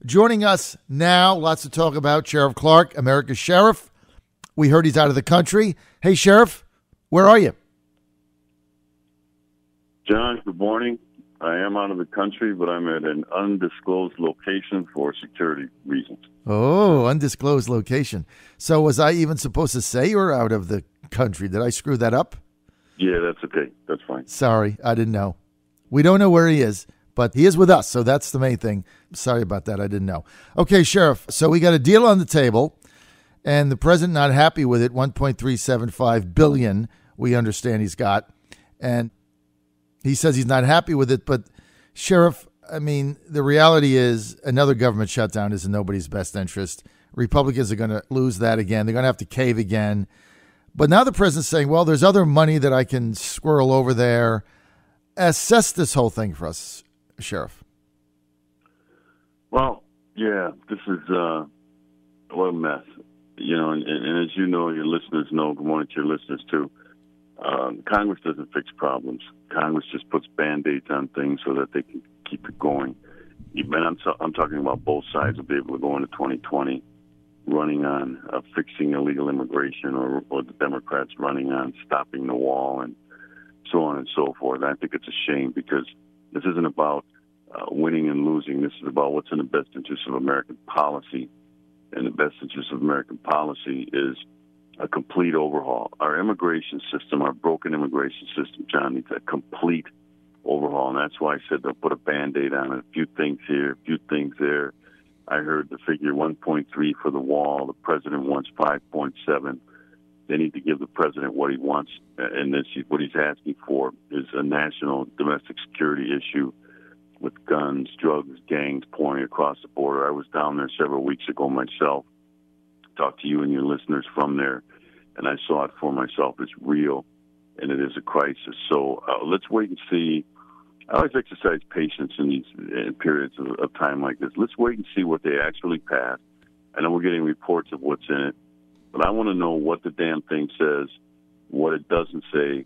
Joining us now, lots to talk about, Sheriff Clarke, America's Sheriff. We heard he's out of the country. Hey, Sheriff, where are you? John, good morning. I am out of the country, but I'm at an undisclosed location for security reasons. Oh, undisclosed location. So was I even supposed to say you were out of the country? Did I screw that up? Yeah, that's okay. That's fine. Sorry, I didn't know. We don't know where he is, but he is with us, so that's the main thing. Sorry about that. I didn't know. Okay, Sheriff, so we got a deal on the table, and the president not happy with it, $1.375 billion, we understand he's got, and he says he's not happy with it, but Sheriff, I mean, the reality is another government shutdown is in nobody's best interest. Republicans are going to lose that again. They're going to have to cave again. But now the president's saying, well, there's other money that I can squirrel over there. Assess this whole thing for us, Sheriff. Well, yeah, this is what a mess. You know, and as you know, your listeners know, good morning to your listeners too, Congress doesn't fix problems. Congress just puts Band-Aids on things so that they can keep it going. And I'm talking about both sides will be able to go into 2020 running on fixing illegal immigration or the Democrats running on stopping the wall and so on and so forth. I think it's a shame because this isn't about winning and losing. This is about what's in the best interest of American policy. And the best interest of American policy is a complete overhaul. Our immigration system, our broken immigration system, John, needs a complete overhaul. And that's why I said they'll put a Band-Aid on it. A few things here, a few things there. I heard the figure 1.3 for the wall. The president wants 5.7. They need to give the president what he wants. And what he's asking for is a national domestic security issue with guns, drugs, gangs pouring across the border. I was down there several weeks ago myself, talked to you and your listeners from there, and I saw it for myself. It's real, and it is a crisis. So let's wait and see. I always exercise patience in these periods of time like this. Let's wait and see what they actually pass. I know we're getting reports of what's in it, but I want to know what the damn thing says, what it doesn't say,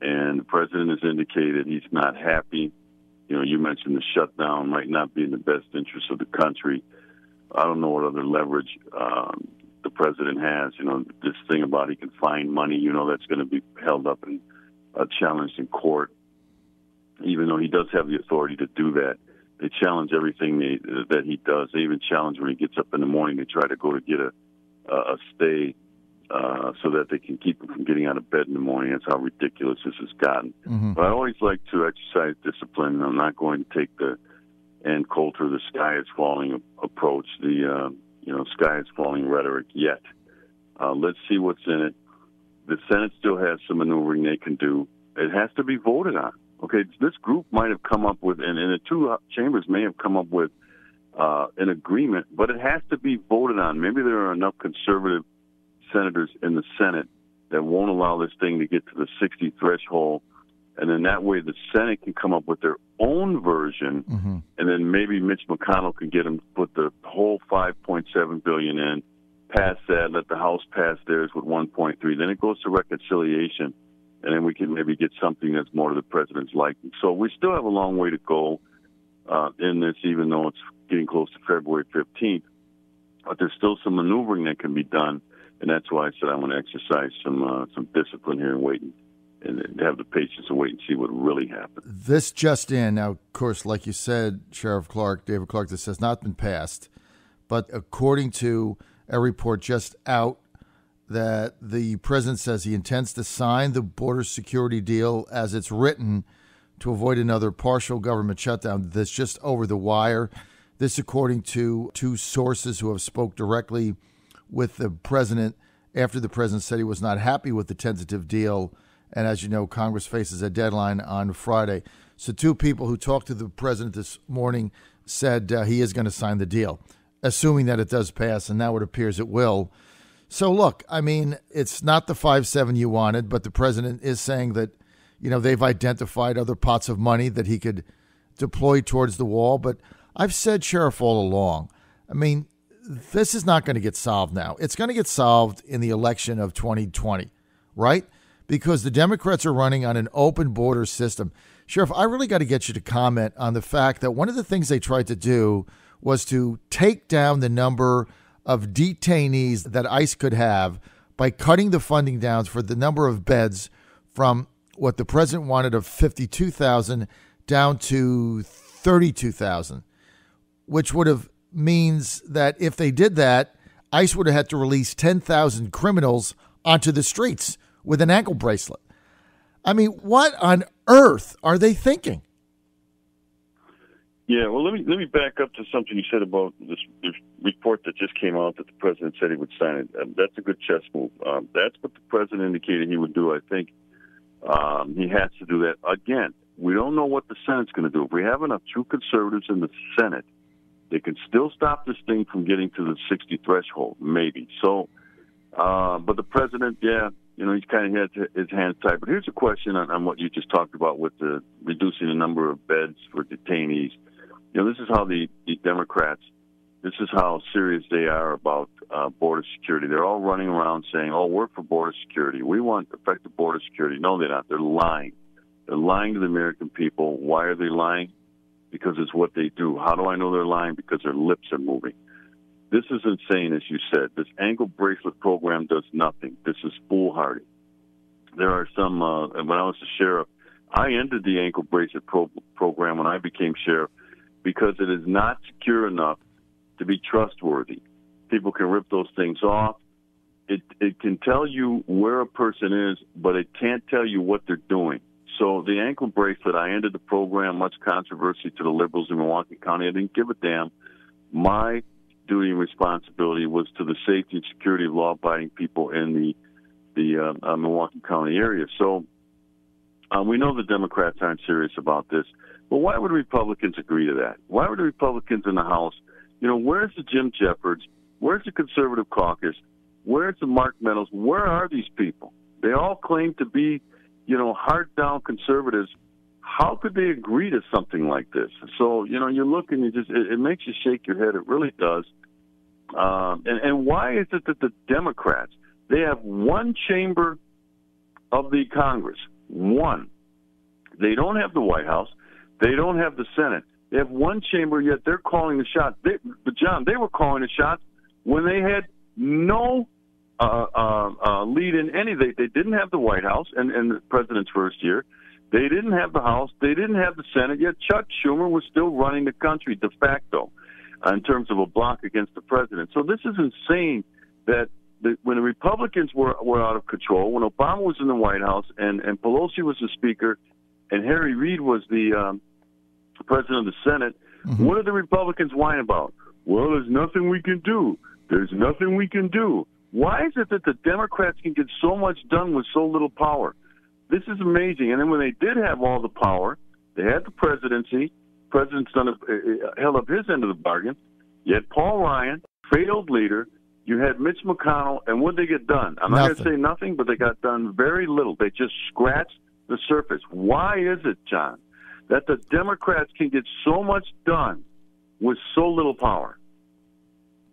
and the president has indicated he's not happy. You know, you mentioned the shutdown might not be in the best interest of the country. I don't know what other leverage the president has. You know, this thing about he can find money, you know, that's going to be held up and challenged in court, even though he does have the authority to do that. They challenge everything that he does. They even challenge when he gets up in the morning. They try to go to get a stay so that they can keep him from getting out of bed in the morning. That's how ridiculous this has gotten. Mm-hmm. But I always like to exercise discipline. I'm not going to take the end coulter, the sky is falling approach, the sky is falling rhetoric yet. Let's see what's in it. The Senate still has some maneuvering they can do. It has to be voted on. Okay, this group might have come up with, and the two chambers may have come up with an agreement, but it has to be voted on. Maybe there are enough conservative senators in the Senate that won't allow this thing to get to the 60 threshold, and then that way the Senate can come up with their own version, mm-hmm. and then maybe Mitch McConnell can get them to put the whole $5.7 billion in, pass that, let the House pass theirs with 1.3. Then it goes to reconciliation, and then we can maybe get something that's more to the president's liking. So we still have a long way to go in this, even though it's getting close to February 15th. But there's still some maneuvering that can be done, and that's why I said I want to exercise some discipline here and wait and have the patience to wait and see what really happens. This just in. Now, of course, like you said, Sheriff Clarke, David Clarke, this has not been passed. But according to a report just out, that the president says he intends to sign the border security deal as it's written to avoid another partial government shutdown. That's just over the wire. This according to two sources who have spoke directly with the president after the president said he was not happy with the tentative deal. And as you know, Congress faces a deadline on Friday. So two people who talked to the president this morning said he is going to sign the deal, assuming that it does pass, and now it appears it will. So look, I mean, it's not the 5.7 you wanted, but the president is saying that, you know, they've identified other pots of money that he could deploy towards the wall. But I've said, Sheriff, all along, I mean, this is not going to get solved now. It's going to get solved in the election of 2020, right? Because the Democrats are running on an open border system. Sheriff, I really got to get you to comment on the fact that one of the things they tried to do was to take down the number of detainees that ICE could have by cutting the funding down for the number of beds from what the president wanted of 52,000 down to 32,000, which would have means that if they did that, ICE would have had to release 10,000 criminals onto the streets with an ankle bracelet. I mean, what on earth are they thinking? Yeah, well, let me back up to something you said about this report that just came out that the president said he would sign it. That's a good chess move. That's what the president indicated he would do. I think he has to do that. Again, we don't know what the Senate's going to do. If we have enough true conservatives in the Senate, they can still stop this thing from getting to the 60 threshold, maybe. So, but the president, he's kind of had his hands tied. But here's a question on what you just talked about with the reducing the number of beds for detainees. This is how the Democrats, this is how serious they are about border security. They're all running around saying, we're for border security. We want effective border security. No, they're not. They're lying. They're lying to the American people. Why are they lying? Because it's what they do. How do I know they're lying? Because their lips are moving. This is insane, as you said. This ankle bracelet program does nothing. This is foolhardy. There are some, when I was the sheriff, I ended the ankle bracelet program when I became sheriff because it is not secure enough to be trustworthy. People can rip those things off. It can tell you where a person is, but it can't tell you what they're doing. So the ankle bracelet, I ended the program, much controversy to the liberals in Milwaukee County. I didn't give a damn. My duty and responsibility was to the safety and security of law-abiding people in the Milwaukee County area. So we know the Democrats aren't serious about this. But why would Republicans agree to that? Why would the Republicans in the House, where's the Jim Jeffords? Where's the Conservative Caucus? Where's the Mark Meadows? Where are these people? They all claim to be, hard-down conservatives. How could they agree to something like this? So, you look and it makes you shake your head. It really does. And why is it that the Democrats, they have one chamber of the Congress, one. They don't have the White House. They don't have the Senate. They have one chamber, yet they're calling the shots. But John, they were calling the shots when they had no lead in any. They didn't have the White House and the president's first year. They didn't have the House. They didn't have the Senate, yet Chuck Schumer was still running the country de facto in terms of a block against the president. So this is insane that when the Republicans were out of control, when Obama was in the White House and Pelosi was the Speaker and Harry Reid was the president of the Senate, what did the Republicans whine about? Well, there's nothing we can do. There's nothing we can do. Why is it that the Democrats can get so much done with so little power? This is amazing. And then when they did have all the power, they had the presidency. The president's held up his end of the bargain. You had Paul Ryan, failed leader. You had Mitch McConnell, and what did they get done? I'm not going to say nothing, but they got done very little. They just scratched the surface. Why is it, John, that the Democrats can get so much done with so little power?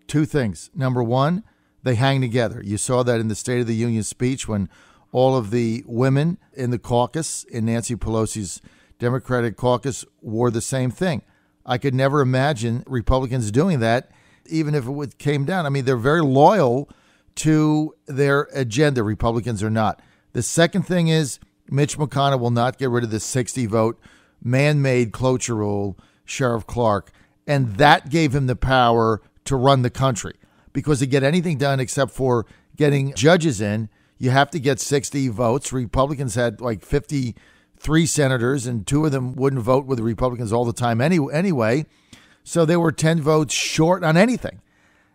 Two things. Number one, they hang together. You saw that in the State of the Union speech when all of the women in the caucus, in Nancy Pelosi's Democratic caucus, wore the same thing. I could never imagine Republicans doing that, even if it came down. I mean, they're very loyal to their agenda. Republicans are not. The second thing is Mitch McConnell will not get rid of the 60-vote man-made cloture rule, Sheriff Clarke, and that gave him the power to run the country. Because to get anything done except for getting judges in, you have to get 60 votes. Republicans had like 53 senators, and two of them wouldn't vote with the Republicans all the time anyway. So they were 10 votes short on anything.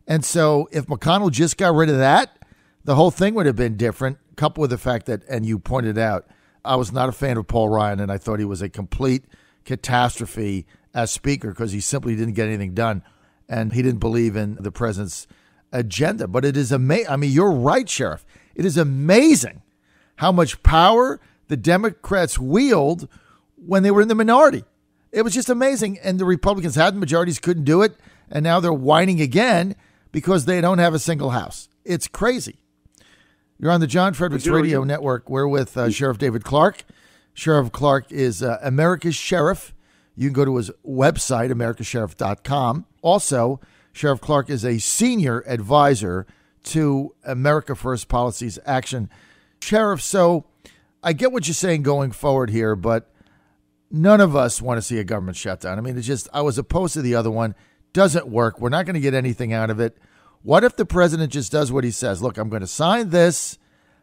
And so if McConnell just got rid of that, the whole thing would have been different, coupled with the fact that, and you pointed out, I was not a fan of Paul Ryan, and I thought he was a complete catastrophe as Speaker because he simply didn't get anything done, and he didn't believe in the president's agenda. But it is amazing. I mean, you're right, Sheriff. It is amazing how much power the Democrats wield when they were in the minority. It was just amazing. And the Republicans had the majorities, couldn't do it. And now they're whining again because they don't have a single house. It's crazy. You're on the John Fredericks Radio Network. We're with Sheriff David Clarke. Sheriff Clarke is America's Sheriff. You can go to his website, americasheriff.com. Also, Sheriff Clarke is a senior advisor to America First Policies Action. Sheriff, so I get what you're saying going forward here, but none of us want to see a government shutdown. I mean, it's just, I was opposed to the other one. Doesn't work. We're not going to get anything out of it. What if the president just does what he says? Look, I'm going to sign this,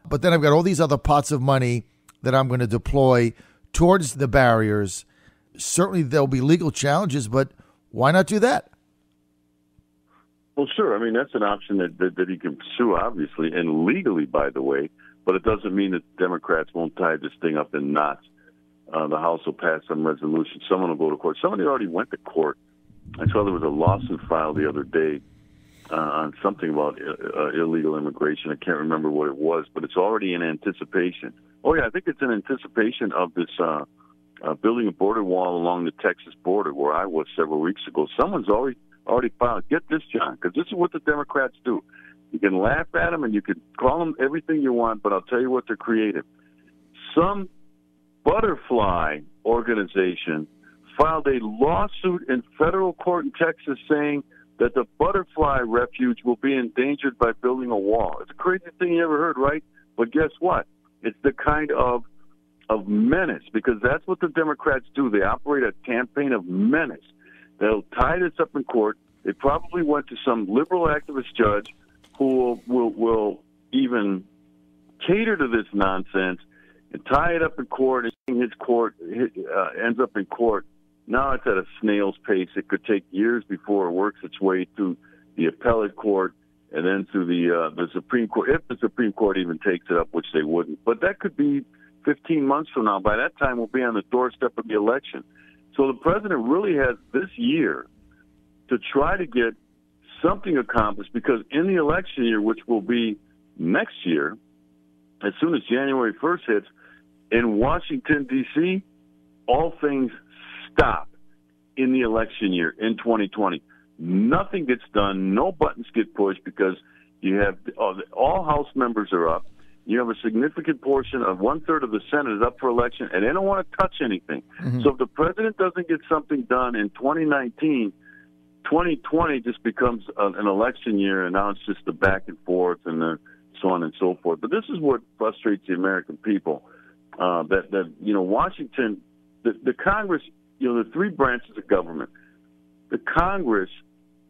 but then I've got all these other pots of money that I'm going to deploy towards the barriers. Certainly there'll be legal challenges, but why not do that? Well, sure. I mean, that's an option that he can pursue, obviously, and legally, by the way, but it doesn't mean that Democrats won't tie this thing up in knots. The House will pass some resolution. Someone will go to court. Somebody already went to court. I saw there was a lawsuit filed the other day on something about illegal immigration. I can't remember what it was, but it's already in anticipation. Oh, yeah, I think it's in anticipation of this building a border wall along the Texas border where I was several weeks ago. Someone's already filed. Get this, John, because this is what the Democrats do. You can laugh at them and you can call them everything you want, but I'll tell you what, they're creative. Some butterfly organization filed a lawsuit in federal court in Texas saying that the butterfly refuge will be endangered by building a wall. It's the craziest thing you ever heard, right? But guess what? It's the kind of menace, because that's what the Democrats do. They operate a campaign of menace. They'll tie this up in court. They probably went to some liberal activist judge who will even cater to this nonsense and tie it up in court, and his court ends up in court. Now it's at a snail's pace. It could take years before it works its way through the appellate court and then through the Supreme Court, if the Supreme Court even takes it up, which they wouldn't. But that could be 15 months from now. By that time, we'll be on the doorstep of the election. So the president really has this year to try to get something accomplished, because in the election year, which will be next year, as soon as January 1st hits, in Washington, D.C., all things stop in the election year in 2020. Nothing gets done. No buttons get pushed, because you have all House members are up. You have a significant portion of 1/3 of the Senate is up for election, and they don't want to touch anything. Mm-hmm. So if the president doesn't get something done in 2019, 2020 just becomes an election year, and now it's just the back and forth and the so on and so forth. But this is what frustrates the American people, that Washington, the Congress, the three branches of government. The Congress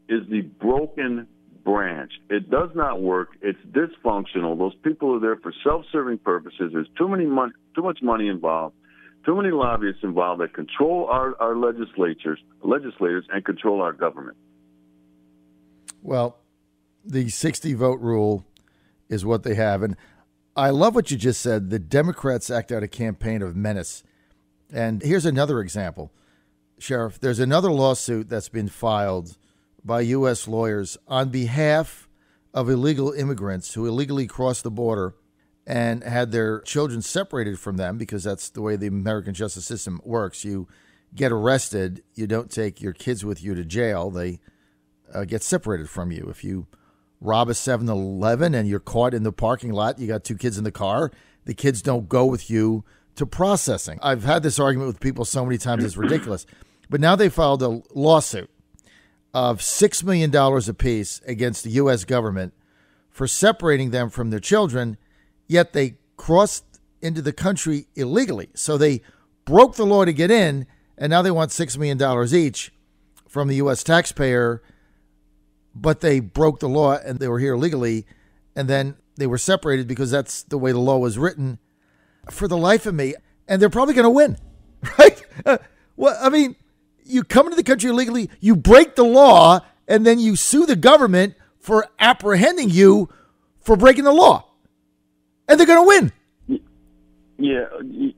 is the broken branch. It does not work. It's dysfunctional. Those people are there for self-serving purposes. There's too much money involved, too many lobbyists involved that control our legislators and control our government. Well, the 60-vote rule is what they have. And I love what you just said. The Democrats act out a campaign of menace. And here's another example. Sheriff, there's another lawsuit that's been filed by U.S. lawyers on behalf of illegal immigrants who illegally crossed the border and had their children separated from them, because that's the way the American justice system works. You get arrested, you don't take your kids with you to jail. They get separated from you. If you rob a 7-Eleven and you're caught in the parking lot, you got two kids in the car, the kids don't go with you to processing. I've had this argument with people so many times, it's ridiculous. But now they filed a lawsuit of $6 million apiece against the U.S. government for separating them from their children, yet they crossed into the country illegally. So they broke the law to get in, and now they want $6 million each from the U.S. taxpayer, but they broke the law and they were here illegally, and then they were separated because that's the way the law was written. For the life of me, and they're probably going to win, right? You come into the country illegally, you break the law, and then you sue the government for apprehending you for breaking the law. And they're going to win. Yeah,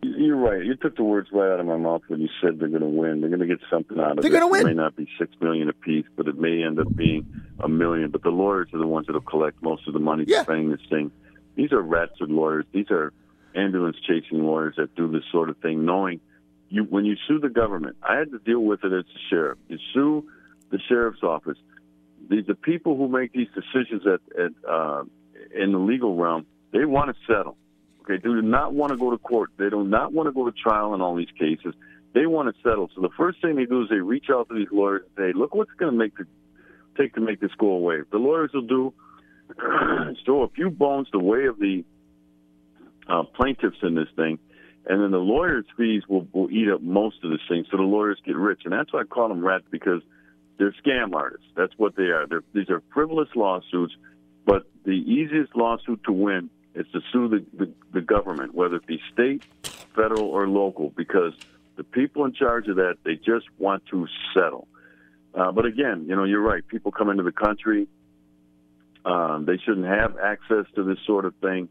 you're right. You took the words right out of my mouth when you said they're going to win. They're going to get something out of it. They're going to win. It may not be $6 million apiece, but it may end up being $1 million. But the lawyers are the ones that will collect most of the money for paying this thing. These are ratchet lawyers. These are ambulance-chasing lawyers that do this sort of thing, knowing when you sue the government. I had to deal with it as a sheriff. You sue the sheriff's office. The people who make these decisions in the legal realm, they want to settle. Okay, they do not want to go to court. They do not want to go to trial in all these cases. They want to settle. So the first thing they do is they reach out to these lawyers and say, look what's going to make take to make this go away? The lawyers will do is throw a few bones the way of the plaintiffs in this thing, and then the lawyers' fees will eat up most of this thing, so the lawyers get rich. And that's why I call them rats, because they're scam artists. That's what they are. These are frivolous lawsuits, but the easiest lawsuit to win is to sue the government, whether it be state, federal, or local, because the people in charge of that, they just want to settle. But again, you're right. People come into the country. They shouldn't have access to this sort of thing.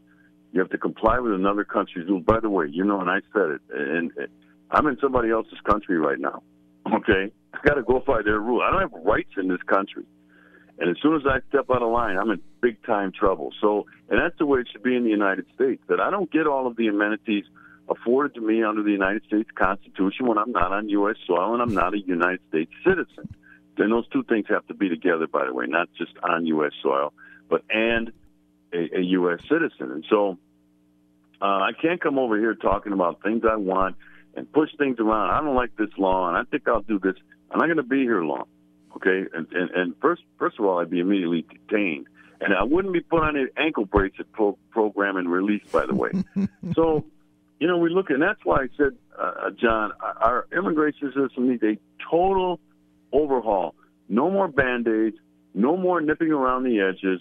You have to comply with another country's rules. By the way, and I said it, and I'm in somebody else's country right now, okay? I got to go by their rule. I don't have rights in this country. And as soon as I step out of line, I'm in big-time trouble. So, and that's the way it should be in the United States, that I don't get all of the amenities afforded to me under the United States Constitution when I'm not on U.S. soil and I'm not a United States citizen. Then those two things have to be together, by the way, not just on U.S. soil, but and a U.S. citizen. And so I can't come over here talking about things I want and push things around. I don't like this law, and I think I'll do this. I'm not going to be here long, okay? And first of all, I'd be immediately detained. And I wouldn't be put on an ankle bracelet program and released, by the way. So, we look, and that's why I said, John, our immigration system needs a total overhaul. No more Band-Aids, no more nipping around the edges,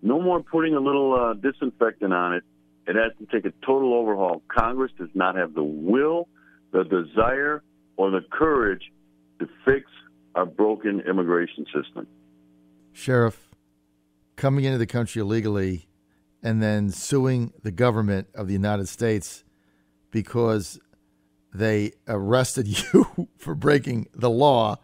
no more putting a little disinfectant on it. It has to take a total overhaul. Congress does not have the will, the desire, or the courage to fix our broken immigration system. Sheriff, coming into the country illegally and then suing the government of the United States because they arrested you for breaking the law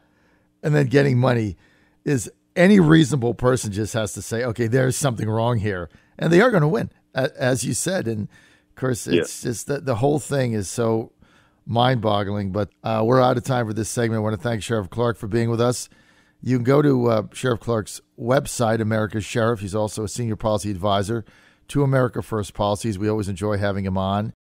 and then getting money, is any reasonable person just has to say, okay, there's something wrong here. And they are going to win, as you said. And, of course, it's just that the whole thing is so mind-boggling. But we're out of time for this segment. I want to thank Sheriff Clarke for being with us. You can go to Sheriff Clarke's website, America's Sheriff. He's also a senior policy advisor to America First Policies. We always enjoy having him on.